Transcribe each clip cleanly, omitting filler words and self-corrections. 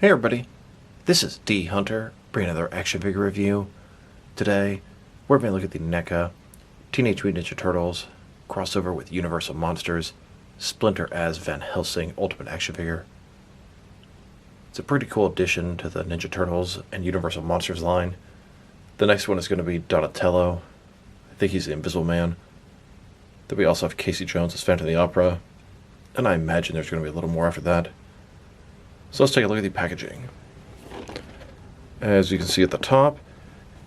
Hey everybody, this is D Hunter, bringing another action figure review. Today, we're going to look at the Neca Teenage Mutant Ninja Turtles crossover with Universal Monsters Splinter as Van Helsing Ultimate Action Figure. It's a pretty cool addition to the Ninja Turtles and Universal Monsters line. The next one is going to be Donatello. I think he's the Invisible Man. Then we also have Casey Jones as Phantom of the Opera. And I imagine there's going to be a little more after that. So let's take a look at the packaging. As you can see at the top,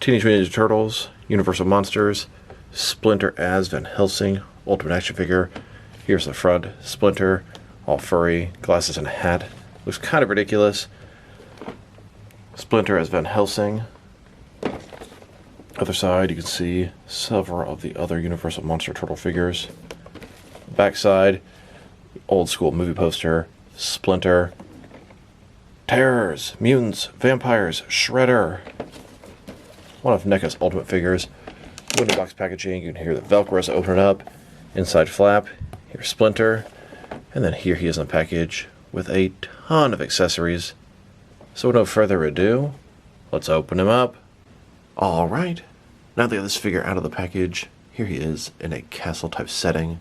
Teenage Mutant Ninja Turtles, Universal Monsters, Splinter as Van Helsing, Ultimate Action Figure. Here's the front, Splinter, all furry, glasses and a hat. Looks kind of ridiculous. Splinter as Van Helsing. Other side, you can see several of the other Universal Monster Turtle figures. Backside, old school movie poster, Splinter. Terrors, mutants, vampires, Shredder. One of NECA's ultimate figures. Window box packaging, you can hear the Velcros open it up. Inside flap, here's Splinter. And then here he is in the package with a ton of accessories. So with no further ado, let's open him up. Alright, now that I got this figure out of the package, here he is in a castle type setting.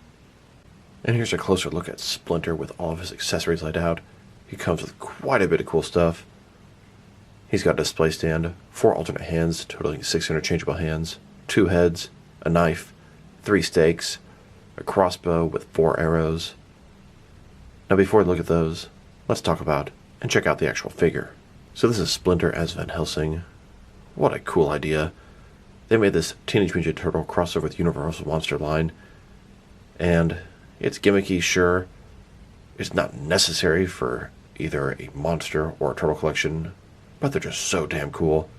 And here's a closer look at Splinter with all of his accessories laid out. He comes with quite a bit of cool stuff. He's got a display stand, 4 alternate hands, totaling 6 interchangeable hands, 2 heads, a knife, 3 stakes, a crossbow with 4 arrows. Now before we look at those, let's talk about and check out the actual figure. So this is Splinter as Van Helsing. What a cool idea. They made this Teenage Mutant Ninja Turtle crossover with Universal Monster line. And it's gimmicky, sure. It's not necessary for either a monster or a turtle collection, but they're just so damn cool.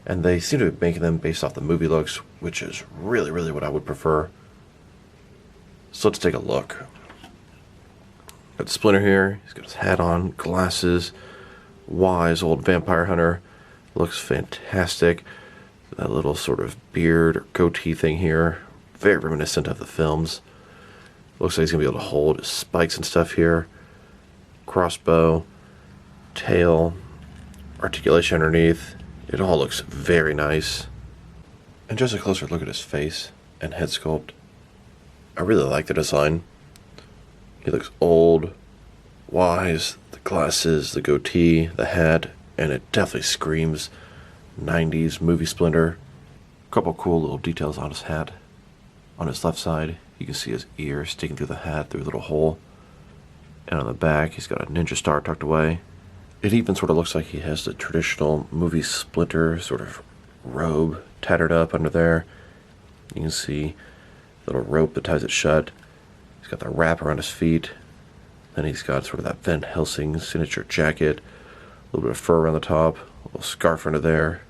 And they seem to be making them based off the movie looks, which is really what I would prefer. So let's take a look. Got Splinter here. He's got his hat on, glasses, wise old vampire hunter. Looks fantastic. That little sort of beard or goatee thing here, very reminiscent of the films. Looks like he's going to be able to hold his spikes and stuff here. Crossbow, tail, articulation underneath. It all looks very nice. And just a closer look at his face and head sculpt. I really like the design. He looks old, wise, the glasses, the goatee, the hat, and it definitely screams 90s movie Splinter. A couple cool little details on his hat. On his left side, you can see his ear sticking through the hat through a little hole. And on the back, he's got a ninja star tucked away. It even sort of looks like he has the traditional movie Splinter sort of robe tattered up under there. You can see the little rope that ties it shut. He's got the wrap around his feet. Then he's got sort of that Van Helsing signature jacket. A little bit of fur around the top. A little scarf under there.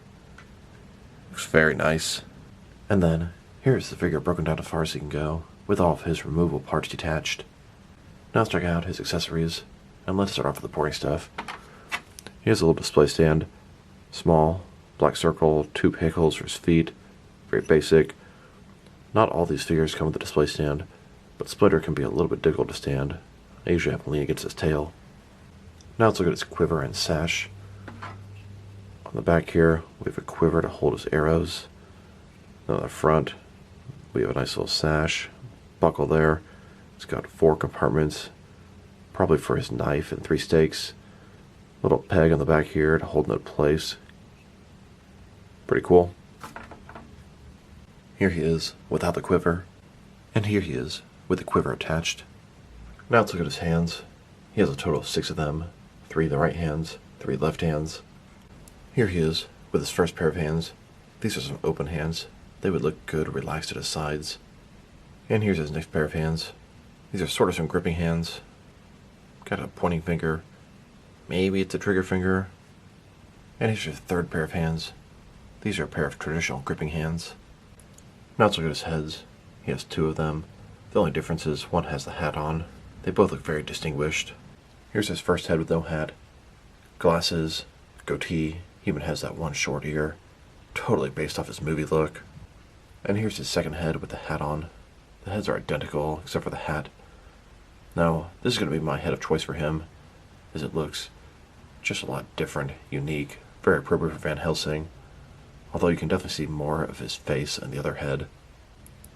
Looks very nice. And then, here's the figure broken down as far as he can go, with all of his removable parts detached. Now let's check out his accessories, and let's start off with the boring stuff. He has a little display stand, small, black circle, 2 pickles for his feet, very basic. Not all these figures come with a display stand, but Splinter can be a little bit difficult to stand. I usually have him lean against his tail. Now let's look at his quiver and sash. On the back here, we have a quiver to hold his arrows. Then on the front, we have a nice little sash, buckle there. It's got 4 compartments, probably for his knife and 3 stakes. Little peg on the back here to hold it in place. Pretty cool. Here he is without the quiver, and here he is with the quiver attached. Now let's look at his hands. He has a total of 6 of them, 3 in the right hands, 3 left hands. Here he is with his first pair of hands. These are some open hands. They would look good relaxed at his sides. And here's his next pair of hands. These are sort of some gripping hands. Got a pointing finger. Maybe it's a trigger finger. And here's your third pair of hands. These are a pair of traditional gripping hands. Now let's look at his heads. He has 2 of them. The only difference is one has the hat on. They both look very distinguished. Here's his first head with no hat. Glasses, goatee. He even has that one short ear. Totally based off his movie look. And here's his second head with the hat on. The heads are identical, except for the hat. Now, this is going to be my head of choice for him, as it looks Just a lot different, unique, very appropriate for Van Helsing. Although you can definitely see more of his face and the other head.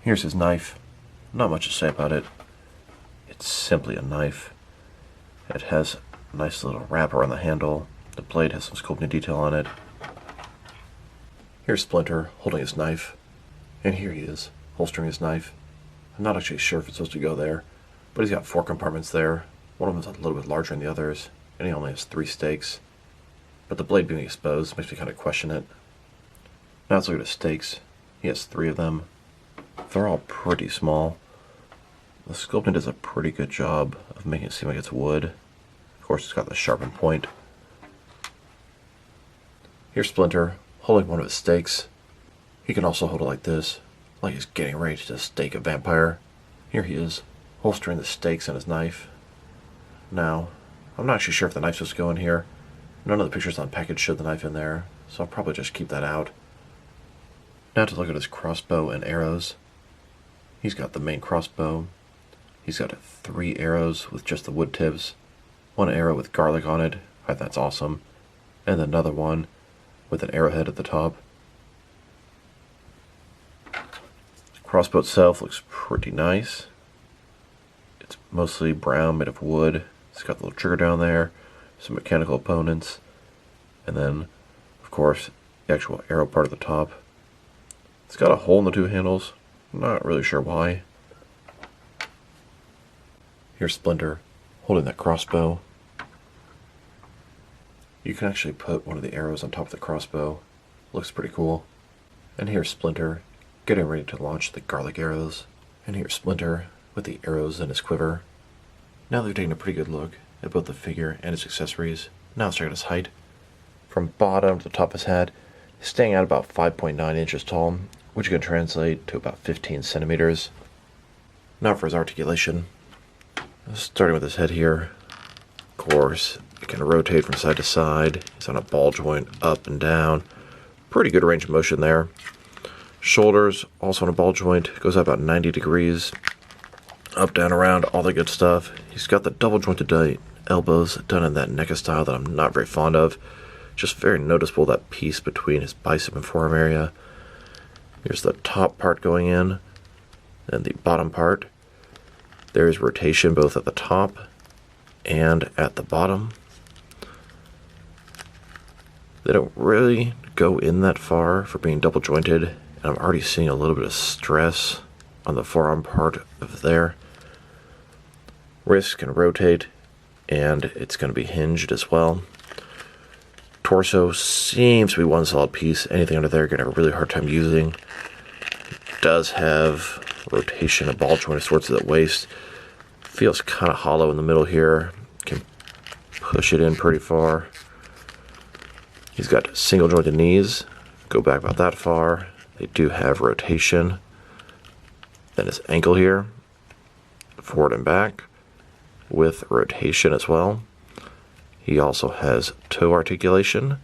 Here's his knife. Not much to say about it. It's simply a knife. It has a nice little wrapper on the handle. The blade has some sculpting detail on it. Here's Splinter holding his knife. And here he is, holstering his knife. I'm not actually sure if it's supposed to go there, but he's got 4 compartments there. One of them is a little bit larger than the others, and he only has 3 stakes. But the blade being exposed makes me kind of question it. Now let's look at his stakes. He has 3 of them. They're all pretty small. The sculpting does a pretty good job of making it seem like it's wood. Of course, it's got the sharpened point. Here's Splinter holding one of his stakes. He can also hold it like this, like he's getting ready to stake a vampire. Here he is, holstering the stakes and his knife. Now, I'm not actually sure if the knife's supposed to go in here. None of the pictures on the package showed the knife in there, so I'll probably just keep that out. Now to look at his crossbow and arrows. He's got the main crossbow. He's got 3 arrows with just the wood tips. 1 arrow with garlic on it. I think that's awesome. And another one with an arrowhead at the top. The crossbow itself looks pretty nice. It's mostly brown, made of wood. It's got the little trigger down there, some mechanical opponents, and then, of course, the actual arrow part at the top. It's got a hole in the 2 handles. I'm not really sure why. Here's Splinter holding that crossbow. You can actually put one of the arrows on top of the crossbow. Looks pretty cool. And here's Splinter getting ready to launch the garlic arrows. And here's Splinter with the arrows in his quiver. Now they've taken a pretty good look at both the figure and his accessories. Now let's check out his height. From bottom to the top of his head, staying at about 5.9 inches tall, which can translate to about 15 centimeters. Now for his articulation. Starting with his head here. Of course, it can rotate from side to side. He's on a ball joint up and down. Pretty good range of motion there. Shoulders, also on a ball joint, goes out about 90 degrees. Up, down, around, all the good stuff. He's got the double jointed elbows done in that Neca style that I'm not very fond of. Just very noticeable, that piece between his bicep and forearm area. Here's the top part going in, and the bottom part. There's rotation both at the top and at the bottom. They don't really go in that far for being double jointed, and I'm already seeing a little bit of stress on the forearm part of there. Wrist can rotate, and it's going to be hinged as well. Torso seems to be one solid piece. Anything under there you're going to have a really hard time using. It does have rotation, a ball joint of sorts at the waist. Feels kind of hollow in the middle here. Can push it in pretty far. He's got single jointed knees. Go back about that far. They do have rotation. Then his ankle here, forward and back, with rotation as well. He also has toe articulation.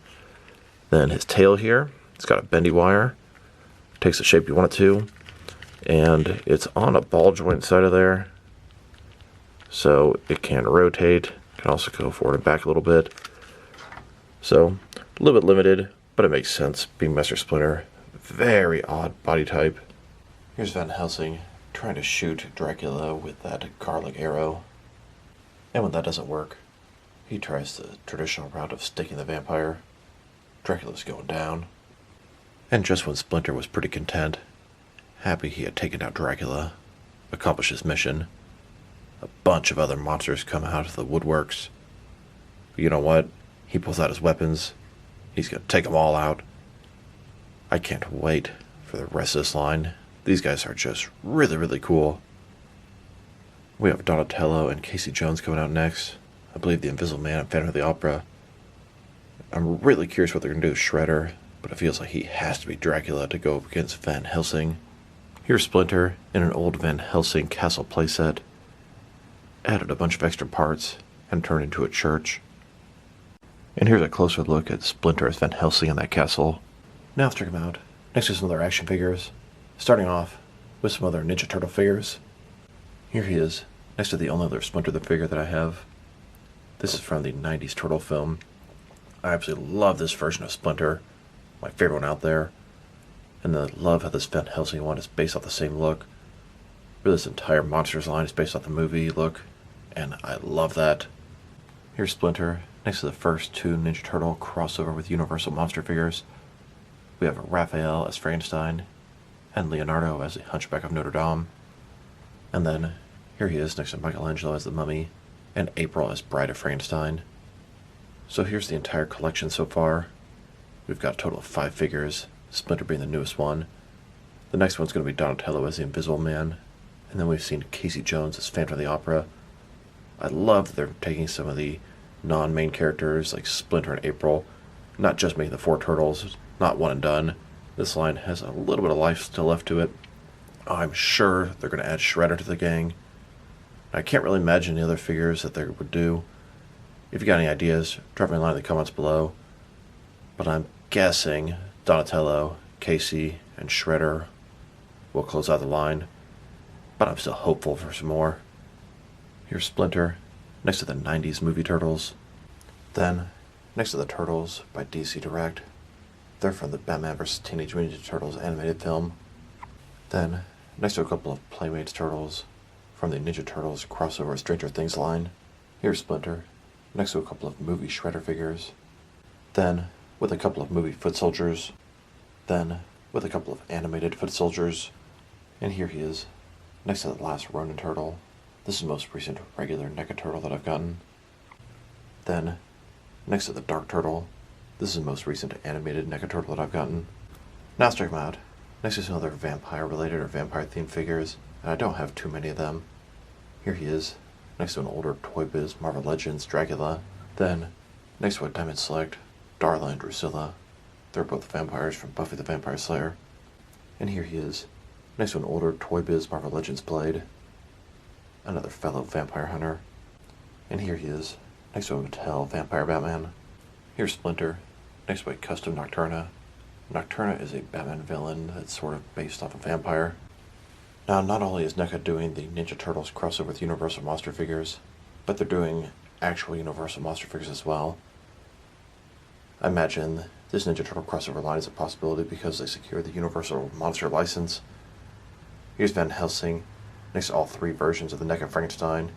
Then his tail here, it's got a bendy wire. Takes the shape you want it to. And it's on a ball joint side of there. So it can rotate. Can also go forward and back a little bit. So a little bit limited, but it makes sense being Master Splinter. Very odd body type. Here's Van Helsing trying to shoot Dracula with that garlic arrow. And when that doesn't work, he tries the traditional route of staking the vampire. Dracula's going down. And just when Splinter was pretty content, happy he had taken out Dracula, accomplished his mission, a bunch of other monsters come out of the woodworks. But you know what? He pulls out his weapons. He's going to take them all out. I can't wait for the rest of this line. These guys are just really, really cool. We have Donatello and Casey Jones coming out next. I believe the Invisible Man and Phantom of the Opera. I'm really curious what they're going to do with Shredder, but it feels like he has to be Dracula to go up against Van Helsing. Here's Splinter in an old Van Helsing castle playset. Added a bunch of extra parts and turned into a church. And here's a closer look at Splinter as Van Helsing in that castle. Now let's check him out. Next to some other action figures. Starting off with some other Ninja Turtle figures. Here he is, next to the only other Splinter the figure that I have. This is from the 90s Turtle film. I absolutely love this version of Splinter, my favorite one out there. And I love how this Van Helsing one is based off the same look. Really, this entire Monsters line is based off the movie look, and I love that. Here's Splinter, next to the first two Ninja Turtle crossover with Universal Monster figures. We have Raphael as Frankenstein, and Leonardo as the Hunchback of Notre Dame. And then, here he is next to Michelangelo as the Mummy, and April as Bride of Frankenstein. So here's the entire collection so far. We've got a total of 5 figures, Splinter being the newest one. The next one's going to be Donatello as the Invisible Man, and then we've seen Casey Jones as Phantom of the Opera. I love that they're taking some of the non-main characters like Splinter and April, not just making the 4 turtles, not one and done. This line has a little bit of life still left to it. I'm sure they're going to add Shredder to the gang. I can't really imagine the other figures that they would do. If you got any ideas, drop me a line in the comments below. But I'm guessing Donatello, Casey, and Shredder will close out the line. But I'm still hopeful for some more. Here's Splinter, next to the 90s movie Turtles. Then, next to the Turtles by DC Direct. They're from the Batman vs. Teenage Mutant Ninja Turtles animated film. Then, next to a couple of Playmates Turtles from the Ninja Turtles crossover Stranger Things line. Here's Splinter, next to a couple of movie Shredder figures. Then, with a couple of movie Foot Soldiers. Then, with a couple of animated Foot Soldiers. And here he is, next to the last Ronin Turtle. This is the most recent regular Neca Turtle that I've gotten. Then, next to the Dark Turtle. This is the most recent animated Neca Turtle that I've gotten. Now let's check them out. Next to some other vampire-related or vampire-themed figures, and I don't have too many of them. Here he is, next to an older Toy Biz Marvel Legends Dracula. Then, next to a Diamond Select, Darla and Drusilla. They're both vampires from Buffy the Vampire Slayer. And here he is, next to an older Toy Biz Marvel Legends Blade. Another fellow vampire hunter. And here he is, next to a Mattel Vampire Batman. Here's Splinter, next to a custom Nocturna. Nocturna is a Batman villain that's sort of based off a vampire. Now, not only is NECA doing the Ninja Turtles crossover with Universal Monster figures, but they're doing actual Universal Monster figures as well. I imagine this Ninja Turtle crossover line is a possibility because they secured the Universal Monster license. Here's Van Helsing, next to all 3 versions of the NECA Frankenstein,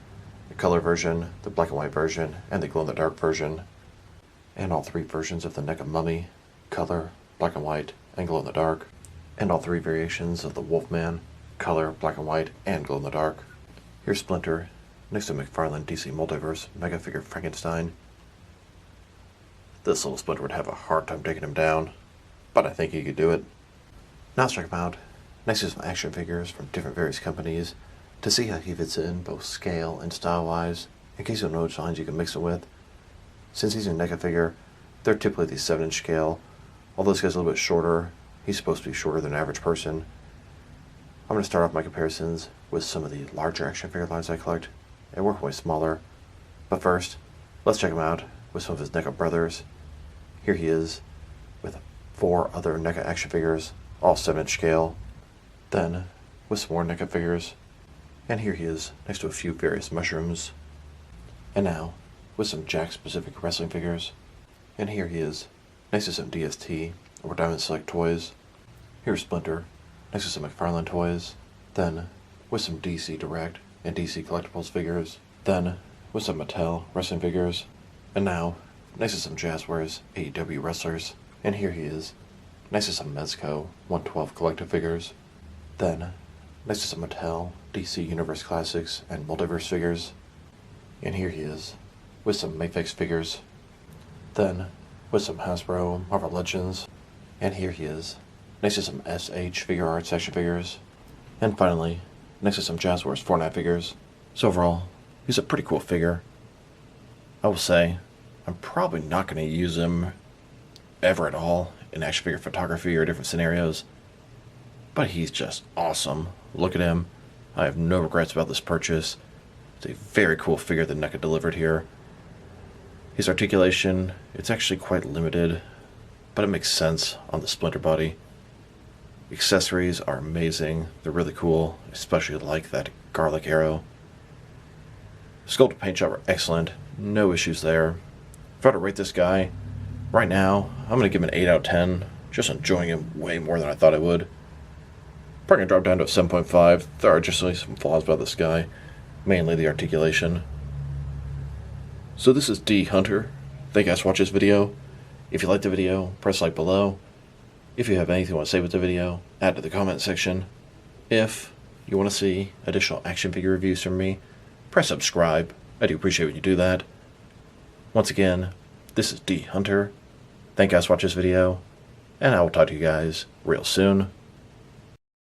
the color version, the black and white version, and the glow-in-the-dark version, and all 3 versions of the NECA Mummy, color, black and white, and glow-in-the-dark, and all 3 variations of the Wolfman, color, black and white, and glow-in-the-dark. Here's Splinter, next to McFarlane DC Multiverse Mega Figure Frankenstein. This little Splinter would have a hard time taking him down, but I think he could do it. Now let's check him out, next to some action figures from different various companies, to see how he fits in both scale and style-wise, in case you don't know which lines you can mix it with. Since he's a NECA figure, they're typically the 7-inch scale. Although this guy's a little bit shorter, he's supposed to be shorter than an average person. I'm going to start off my comparisons with some of the larger action figure lines I collect, and work my way smaller. But first, let's check him out with some of his NECA brothers. Here he is, with 4 other NECA action figures, all 7-inch scale. Then, with some more NECA figures. And here he is, next to a few various mushrooms. And now, with some Jack-specific wrestling figures. And here he is, next to some DST, or Diamond Select toys. Here's Splinter, next to some McFarlane toys. Then, with some DC Direct and DC Collectibles figures. Then, with some Mattel wrestling figures. And now, next to some Jazzwares AEW wrestlers. And here he is, next to some Mezco 112 collective figures. Then, next to some Mattel DC Universe Classics and Multiverse figures. And here he is, with some Mayfix figures. Then, with some Hasbro Marvel Legends. And here he is, next to some SH Figure Arts action figures. And finally, next to some Jazzwares Fortnite figures. So overall, he's a pretty cool figure. I will say, I'm probably not going to use him ever at all in action figure photography or different scenarios. But he's just awesome. Look at him. I have no regrets about this purchase. It's a very cool figure that NECA delivered here. His articulation, it's actually quite limited, but it makes sense on the Splinter body. Accessories are amazing. They're really cool, especially like that garlic arrow. Sculpt and paint job are excellent. No issues there. If I were to rate this guy, Right now, I'm going to give him an 8 out of 10. Just enjoying him way more than I thought I would. Probably going to drop down to a 7.5. There are just some flaws about this guy, mainly the articulation. So this is D Hunter. Thank you guys for watching this video. If you liked the video, press like below. If you have anything you want to say with the video, add to the comment section. If you want to see additional action figure reviews from me, press subscribe. I do appreciate when you do that. Once again, this is D Hunter. Thank you guys for watching this video, and I will talk to you guys real soon.